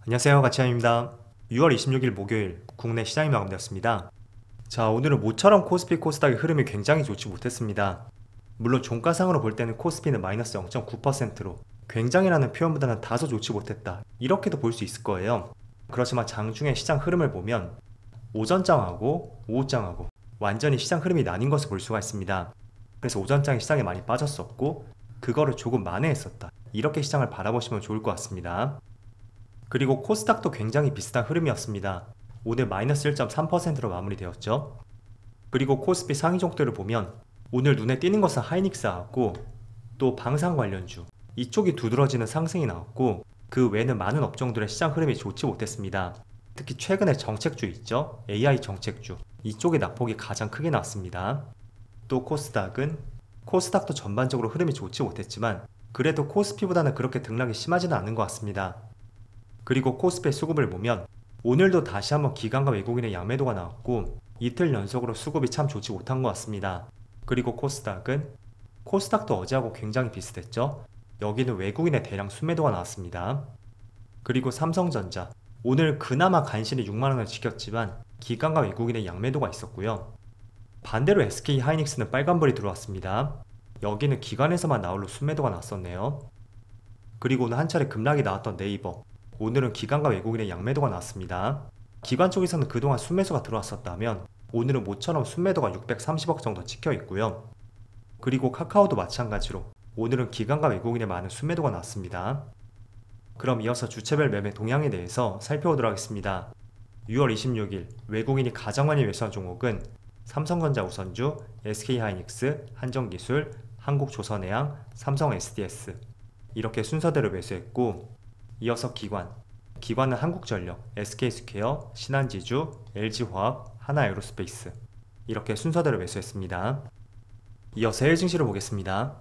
안녕하세요, 가치현입니다. 6월 26일 목요일 국내 시장이 마감되었습니다. 자, 오늘은 모처럼 코스피 코스닥의 흐름이 굉장히 좋지 못했습니다. 물론 종가상으로 볼 때는 코스피는 마이너스 0.9%로 굉장히라는 표현보다는 다소 좋지 못했다, 이렇게도 볼 수 있을 거예요. 그렇지만 장중의 시장 흐름을 보면 오전장하고 오후장하고 완전히 시장 흐름이 나뉜 것을 볼 수가 있습니다. 그래서 오전장이 시장에 많이 빠졌었고 그거를 조금 만회했었다, 이렇게 시장을 바라보시면 좋을 것 같습니다. 그리고 코스닥도 굉장히 비슷한 흐름이었습니다. 오늘 마이너스 1.3%로 마무리되었죠. 그리고 코스피 상위 종목들을 보면 오늘 눈에 띄는 것은 하이닉스하고 또 방산 관련주, 이쪽이 두드러지는 상승이 나왔고 그 외에는 많은 업종들의 시장 흐름이 좋지 못했습니다. 특히 최근에 정책주 있죠? AI 정책주, 이쪽의 낙폭이 가장 크게 나왔습니다. 또 코스닥도 전반적으로 흐름이 좋지 못했지만 그래도 코스피보다는 그렇게 등락이 심하지는 않은 것 같습니다. 그리고 코스피의 수급을 보면 오늘도 다시 한번 기관과 외국인의 양매도가 나왔고 이틀 연속으로 수급이 참 좋지 못한 것 같습니다. 그리고 코스닥도 어제하고 굉장히 비슷했죠. 여기는 외국인의 대량 순매도가 나왔습니다. 그리고 삼성전자, 오늘 그나마 간신히 6만원을 지켰지만 기관과 외국인의 양매도가 있었고요. 반대로 SK하이닉스는 빨간불이 들어왔습니다. 여기는 기관에서만 나홀로 순매도가 났었네요. 그리고 오늘 한 차례 급락이 나왔던 네이버, 오늘은 기관과 외국인의 양매도가 나왔습니다. 기관 쪽에서는 그동안 순매수가 들어왔었다면 오늘은 모처럼 순매도가 630억 정도 찍혀 있고요. 그리고 카카오도 마찬가지로 오늘은 기관과 외국인의 많은 순매도가 나왔습니다. 그럼 이어서 주체별 매매 동향에 대해서 살펴보도록 하겠습니다. 6월 26일 외국인이 가장 많이 매수한 종목은 삼성전자 우선주, SK하이닉스, 한정기술, 한국조선해양, 삼성 SDS, 이렇게 순서대로 매수했고, 이어서 기관은 한국전력, SK스퀘어, 신한지주, LG화학, 하나에어로스페이스, 이렇게 순서대로 매수했습니다. 이어서 해외 증시를 보겠습니다.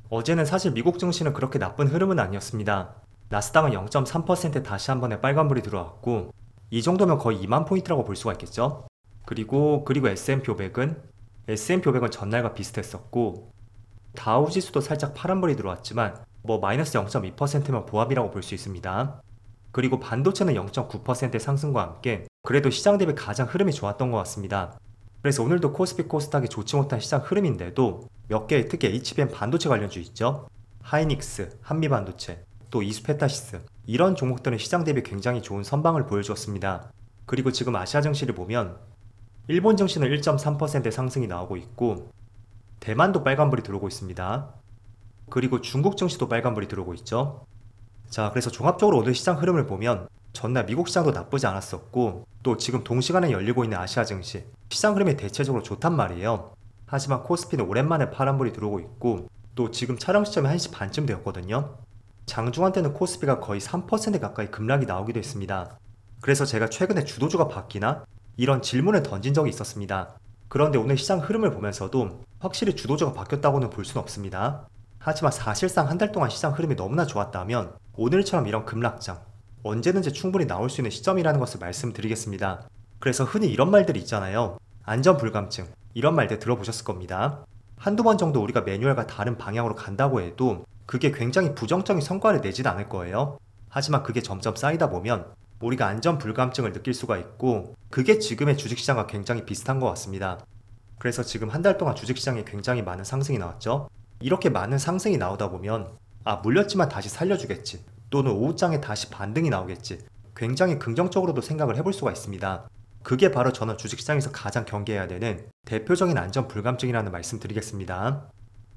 어제는 사실 미국 증시는 그렇게 나쁜 흐름은 아니었습니다. 나스닥은 0.3% 다시 한 번에 빨간불이 들어왔고 이 정도면 거의 2만 포인트라고 볼 수가 있겠죠. 그리고 S&P500은 전날과 비슷했었고 다우지수도 살짝 파란불이 들어왔지만 마이너스 0.2%면 보합이라고 볼 수 있습니다. 그리고 반도체는 0.9%의 상승과 함께 그래도 시장 대비 가장 흐름이 좋았던 것 같습니다. 그래서 오늘도 코스피 코스닥이 좋지 못한 시장 흐름인데도 몇 개의 특히 HBM 반도체 관련주 있죠? 하이닉스, 한미반도체, 또 이수페타시스, 이런 종목들은 시장 대비 굉장히 좋은 선방을 보여주었습니다. 그리고 지금 아시아 증시를 보면 일본 증시는 1.3%의 상승이 나오고 있고 대만도 빨간불이 들어오고 있습니다. 그리고 중국 증시도 빨간불이 들어오고 있죠. 자, 그래서 종합적으로 오늘 시장 흐름을 보면 전날 미국 시장도 나쁘지 않았었고 또 지금 동시간에 열리고 있는 아시아 증시, 시장 흐름이 대체적으로 좋단 말이에요. 하지만 코스피는 오랜만에 파란불이 들어오고 있고 또 지금 촬영 시점이 1시 반쯤 되었거든요. 장중한 때는 코스피가 거의 3% 가까이 급락이 나오기도 했습니다. 그래서 제가 최근에 주도주가 바뀌나? 이런 질문을 던진 적이 있었습니다. 그런데 오늘 시장 흐름을 보면서도 확실히 주도주가 바뀌었다고는 볼 수는 없습니다. 하지만 사실상 한 달 동안 시장 흐름이 너무나 좋았다면 오늘처럼 이런 급락장 언제든지 충분히 나올 수 있는 시점이라는 것을 말씀드리겠습니다. 그래서 흔히 이런 말들이 있잖아요. 안전불감증, 이런 말들 들어보셨을 겁니다. 한두 번 정도 우리가 매뉴얼과 다른 방향으로 간다고 해도 그게 굉장히 부정적인 성과를 내진 않을 거예요. 하지만 그게 점점 쌓이다 보면 우리가 안전불감증을 느낄 수가 있고 그게 지금의 주식시장과 굉장히 비슷한 것 같습니다. 그래서 지금 한 달 동안 주식시장에 굉장히 많은 상승이 나왔죠. 이렇게 많은 상승이 나오다 보면 물렸지만 다시 살려주겠지, 또는 오후장에 다시 반등이 나오겠지, 굉장히 긍정적으로도 생각을 해볼 수가 있습니다. 그게 바로 저는 주식시장에서 가장 경계해야 되는 대표적인 안전불감증이라는 말씀 드리겠습니다.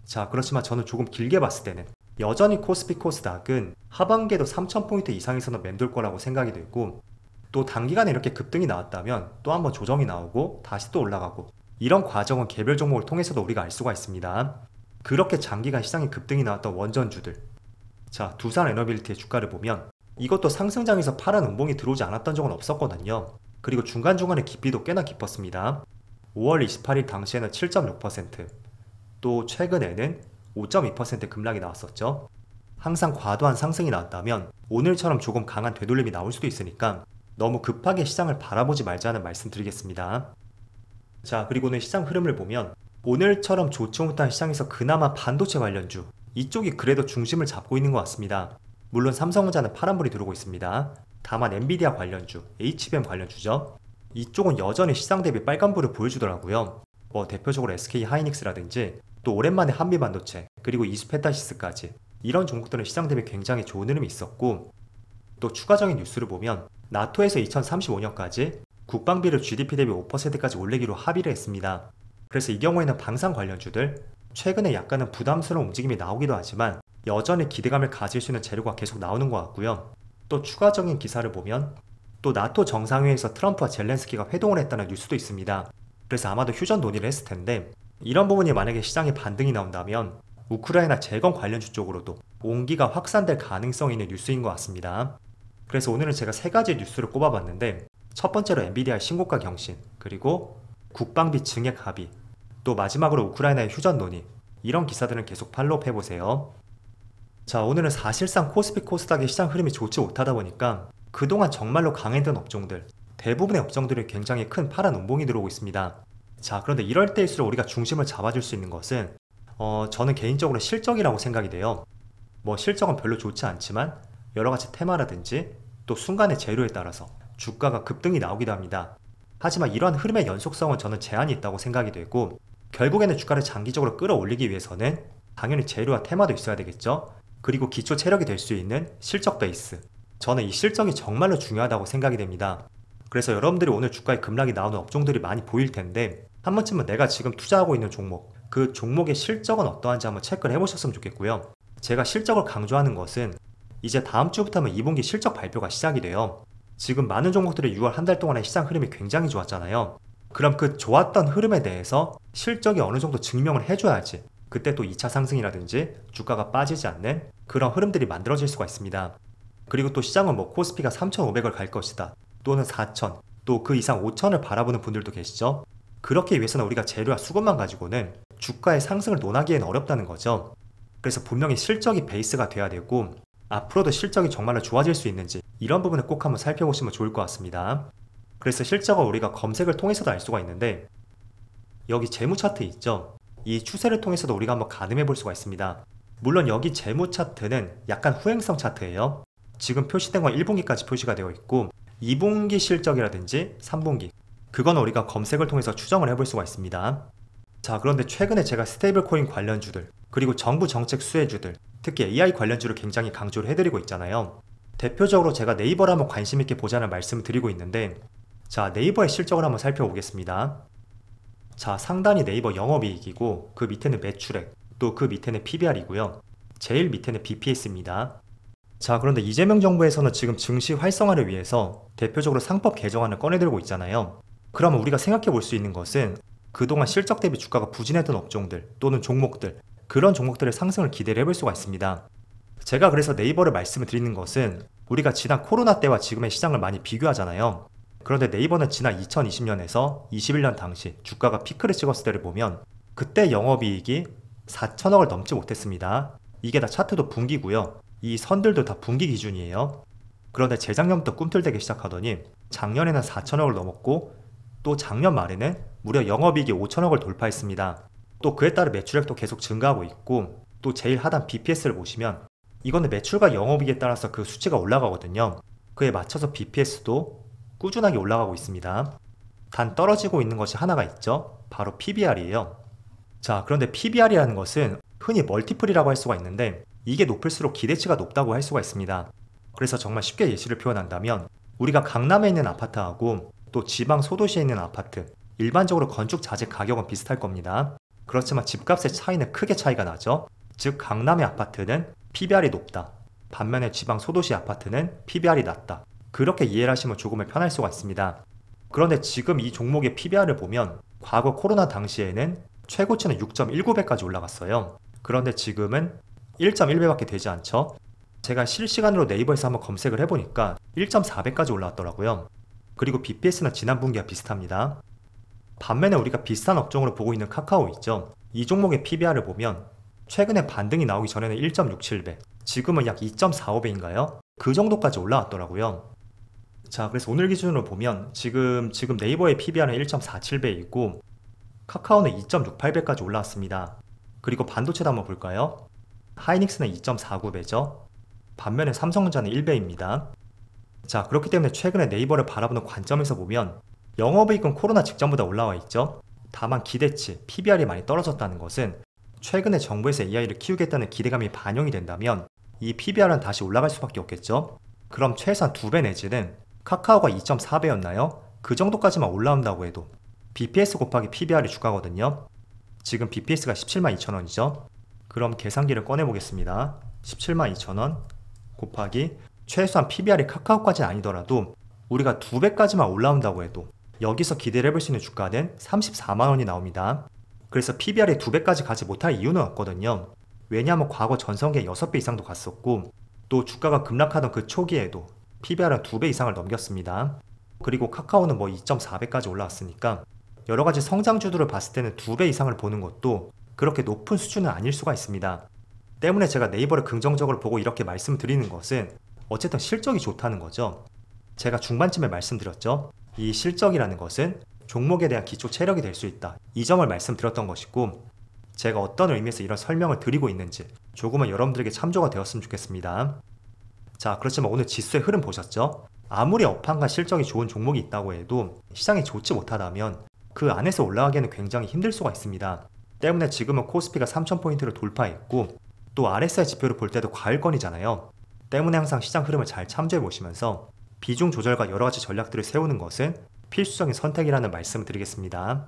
자, 그렇지만 저는 조금 길게 봤을 때는 여전히 코스피 코스닥은 하반기에도 3000포인트 이상에서는 맴돌 거라고 생각이 되고 또 단기간에 이렇게 급등이 나왔다면 또 한번 조정이 나오고 다시 또 올라가고 이런 과정은 개별 종목을 통해서도 우리가 알 수가 있습니다. 그렇게 장기간 시장에 급등이 나왔던 원전주들, 자, 두산에너빌리티의 주가를 보면 이것도 상승장에서 파란 음봉이 들어오지 않았던 적은 없었거든요. 그리고 중간중간에 깊이도 꽤나 깊었습니다. 5월 28일 당시에는 7.6%, 또 최근에는 5.2% 급락이 나왔었죠. 항상 과도한 상승이 나왔다면 오늘처럼 조금 강한 되돌림이 나올 수도 있으니까 너무 급하게 시장을 바라보지 말자는 말씀 드리겠습니다. 자, 그리고는 시장 흐름을 보면 오늘처럼 좋지 못한 시장에서 그나마 반도체 관련주, 이쪽이 그래도 중심을 잡고 있는 것 같습니다. 물론 삼성전자는 파란불이 들어오고 있습니다. 다만 엔비디아 관련주, HBM 관련주죠. 이쪽은 여전히 시장 대비 빨간불을 보여주더라고요. 뭐 대표적으로 SK 하이닉스라든지 또 오랜만에 한미반도체 그리고 이수페타시스까지 이런 종목들은 시장 대비 굉장히 좋은 흐름이 있었고, 또 추가적인 뉴스를 보면 나토에서 2035년까지 국방비를 GDP 대비 5%까지 올리기로 합의를 했습니다. 그래서 이 경우에는 방산 관련주들 최근에 약간은 부담스러운 움직임이 나오기도 하지만 여전히 기대감을 가질 수 있는 재료가 계속 나오는 것 같고요. 또 추가적인 기사를 보면 또 나토 정상회의에서 트럼프와 젤렌스키가 회동을 했다는 뉴스도 있습니다. 그래서 아마도 휴전 논의를 했을 텐데, 이런 부분이 만약에 시장에 반등이 나온다면 우크라이나 재건 관련주 쪽으로도 온기가 확산될 가능성이 있는 뉴스인 것 같습니다. 그래서 오늘은 제가 세 가지 뉴스를 꼽아봤는데, 첫 번째로 엔비디아의 신고가 경신, 그리고 국방비 증액 합의, 또 마지막으로 우크라이나의 휴전 논의, 이런 기사들은 계속 팔로우 해보세요. 자, 오늘은 사실상 코스피 코스닥의 시장 흐름이 좋지 못하다 보니까 그동안 정말로 강했던 업종들, 대부분의 업종들이 굉장히 큰 파란 운봉이 들어오고 있습니다. 자, 그런데 이럴 때일수록 우리가 중심을 잡아줄 수 있는 것은 저는 개인적으로 실적이라고 생각이 돼요. 뭐 실적은 별로 좋지 않지만 여러가지 테마라든지 또 순간의 재료에 따라서 주가가 급등이 나오기도 합니다. 하지만 이러한 흐름의 연속성은 저는 제한이 있다고 생각이 되고, 결국에는 주가를 장기적으로 끌어올리기 위해서는 당연히 재료와 테마도 있어야 되겠죠. 그리고 기초 체력이 될 수 있는 실적 베이스, 저는 이 실적이 정말로 중요하다고 생각이 됩니다. 그래서 여러분들이 오늘 주가에 급락이 나오는 업종들이 많이 보일 텐데, 한 번쯤은 내가 지금 투자하고 있는 종목, 그 종목의 실적은 어떠한지 한번 체크를 해보셨으면 좋겠고요. 제가 실적을 강조하는 것은 이제 다음 주부터는 2분기 실적 발표가 시작이 돼요. 지금 많은 종목들이 6월 한 달 동안의 시장 흐름이 굉장히 좋았잖아요. 그럼 그 좋았던 흐름에 대해서 실적이 어느 정도 증명을 해줘야지 그때 또 2차 상승이라든지 주가가 빠지지 않는 그런 흐름들이 만들어질 수가 있습니다. 그리고 또 시장은 뭐 코스피가 3,500을 갈 것이다, 또는 4,000, 또 그 이상 5,000을 바라보는 분들도 계시죠. 그렇게 위해서는 우리가 재료와 수급만 가지고는 주가의 상승을 논하기에는 어렵다는 거죠. 그래서 분명히 실적이 베이스가 돼야 되고, 앞으로도 실적이 정말로 좋아질 수 있는지 이런 부분을 꼭 한번 살펴보시면 좋을 것 같습니다. 그래서 실적을 우리가 검색을 통해서도 알 수가 있는데, 여기 재무 차트 있죠. 이 추세를 통해서도 우리가 한번 가늠해 볼 수가 있습니다. 물론 여기 재무 차트는 약간 후행성 차트예요. 지금 표시된 건 1분기까지 표시가 되어 있고 2분기 실적이라든지 3분기, 그건 우리가 검색을 통해서 추정을 해볼 수가 있습니다. 자, 그런데 최근에 제가 스테이블 코인 관련주들, 그리고 정부 정책 수혜주들, 특히 AI 관련주를 굉장히 강조를 해드리고 있잖아요. 대표적으로 제가 네이버를 한번 관심 있게 보자는 말씀을 드리고 있는데, 자, 네이버의 실적을 한번 살펴보겠습니다. 자, 상단이 네이버 영업이익이고 그 밑에는 매출액, 또 그 밑에는 PBR이고요. 제일 밑에는 BPS입니다. 자, 그런데 이재명 정부에서는 지금 증시 활성화를 위해서 대표적으로 상법 개정안을 꺼내들고 있잖아요. 그러면 우리가 생각해 볼 수 있는 것은 그동안 실적 대비 주가가 부진했던 업종들 또는 종목들, 그런 종목들의 상승을 기대를 해볼 수가 있습니다. 제가 그래서 네이버를 말씀을 드리는 것은 우리가 지난 코로나 때와 지금의 시장을 많이 비교하잖아요. 그런데 네이버는 지난 2020년에서 21년 당시 주가가 피크를 찍었을 때를 보면 그때 영업이익이 4천억을 넘지 못했습니다. 이게 다 차트도 분기고요. 이 선들도 다 분기 기준이에요. 그런데 재작년부터 꿈틀대기 시작하더니 작년에는 4천억을 넘었고, 또 작년 말에는 무려 영업이익이 5천억을 돌파했습니다. 또 그에 따라 매출액도 계속 증가하고 있고, 또 제일 하단 BPS를 보시면 이거는 매출과 영업이익에 따라서 그 수치가 올라가거든요. 그에 맞춰서 BPS도 꾸준하게 올라가고 있습니다. 단 떨어지고 있는 것이 하나가 있죠. 바로 PBR이에요. 자, 그런데 PBR이라는 것은 흔히 멀티플이라고 할 수가 있는데, 이게 높을수록 기대치가 높다고 할 수가 있습니다. 그래서 정말 쉽게 예시를 표현한다면 우리가 강남에 있는 아파트하고 또 지방 소도시에 있는 아파트, 일반적으로 건축 자재 가격은 비슷할 겁니다. 그렇지만 집값의 차이는 크게 차이가 나죠. 즉 강남의 아파트는 PBR이 높다, 반면에 지방 소도시 아파트는 PBR이 낮다. 그렇게 이해를 하시면 조금은 편할 수가 있습니다. 그런데 지금 이 종목의 PBR을 보면 과거 코로나 당시에는 최고치는 6.19배까지 올라갔어요. 그런데 지금은 1.1배밖에 되지 않죠. 제가 실시간으로 네이버에서 한번 검색을 해보니까 1.4배까지 올라왔더라고요. 그리고 BPS는 지난 분기와 비슷합니다. 반면에 우리가 비슷한 업종으로 보고 있는 카카오 있죠. 이 종목의 PBR을 보면 최근에 반등이 나오기 전에는 1.67배, 지금은 약 2.45배인가요? 그 정도까지 올라왔더라고요. 자, 그래서 오늘 기준으로 보면 지금 네이버의 PBR은 1.47배이고 카카오는 2.68배까지 올라왔습니다. 그리고 반도체도 한번 볼까요? 하이닉스는 2.49배죠. 반면에 삼성전자는 1배입니다. 자, 그렇기 때문에 최근에 네이버를 바라보는 관점에서 보면 영업이익은 코로나 직전보다 올라와 있죠. 다만 기대치, PBR이 많이 떨어졌다는 것은 최근에 정부에서 AI를 키우겠다는 기대감이 반영이 된다면 이 PBR은 다시 올라갈 수밖에 없겠죠. 그럼 최소한 2배 내지는 카카오가 2.4배였나요? 그 정도까지만 올라온다고 해도 BPS 곱하기 PBR이 주가거든요. 지금 BPS가 172,000원이죠. 그럼 계산기를 꺼내보겠습니다. 172,000원 곱하기 최소한 PBR이 카카오까지는 아니더라도 우리가 2배까지만 올라온다고 해도 여기서 기대를 해볼 수 있는 주가는 34만원이 나옵니다. 그래서 PBR이 2배까지 가지 못할 이유는 없거든요. 왜냐하면 과거 전성기에 6배 이상도 갔었고 또 주가가 급락하던 그 초기에도 PBR은 2배 이상을 넘겼습니다. 그리고 카카오는 뭐 2.4배까지 올라왔으니까 여러가지 성장주들을 봤을 때는 2배 이상을 보는 것도 그렇게 높은 수준은 아닐 수가 있습니다. 때문에 제가 네이버를 긍정적으로 보고 이렇게 말씀드리는 것은 어쨌든 실적이 좋다는 거죠. 제가 중반쯤에 말씀드렸죠. 이 실적이라는 것은 종목에 대한 기초 체력이 될 수 있다. 이 점을 말씀드렸던 것이고 제가 어떤 의미에서 이런 설명을 드리고 있는지 조금은 여러분들에게 참조가 되었으면 좋겠습니다. 자, 그렇지만 오늘 지수의 흐름 보셨죠? 아무리 업황과 실적이 좋은 종목이 있다고 해도 시장이 좋지 못하다면 그 안에서 올라가기에는 굉장히 힘들 수가 있습니다. 때문에 지금은 코스피가 3000포인트를 돌파했고 또 RSI 지표를 볼 때도 과열권이잖아요. 때문에 항상 시장 흐름을 잘 참조해 보시면서 비중 조절과 여러가지 전략들을 세우는 것은 필수적인 선택이라는 말씀을 드리겠습니다.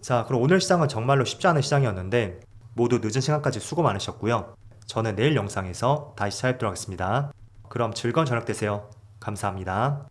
자, 그럼 오늘 시장은 정말로 쉽지 않은 시장이었는데 모두 늦은 시간까지 수고 많으셨고요. 저는 내일 영상에서 다시 찾아뵙도록 하겠습니다. 그럼 즐거운 저녁 되세요. 감사합니다.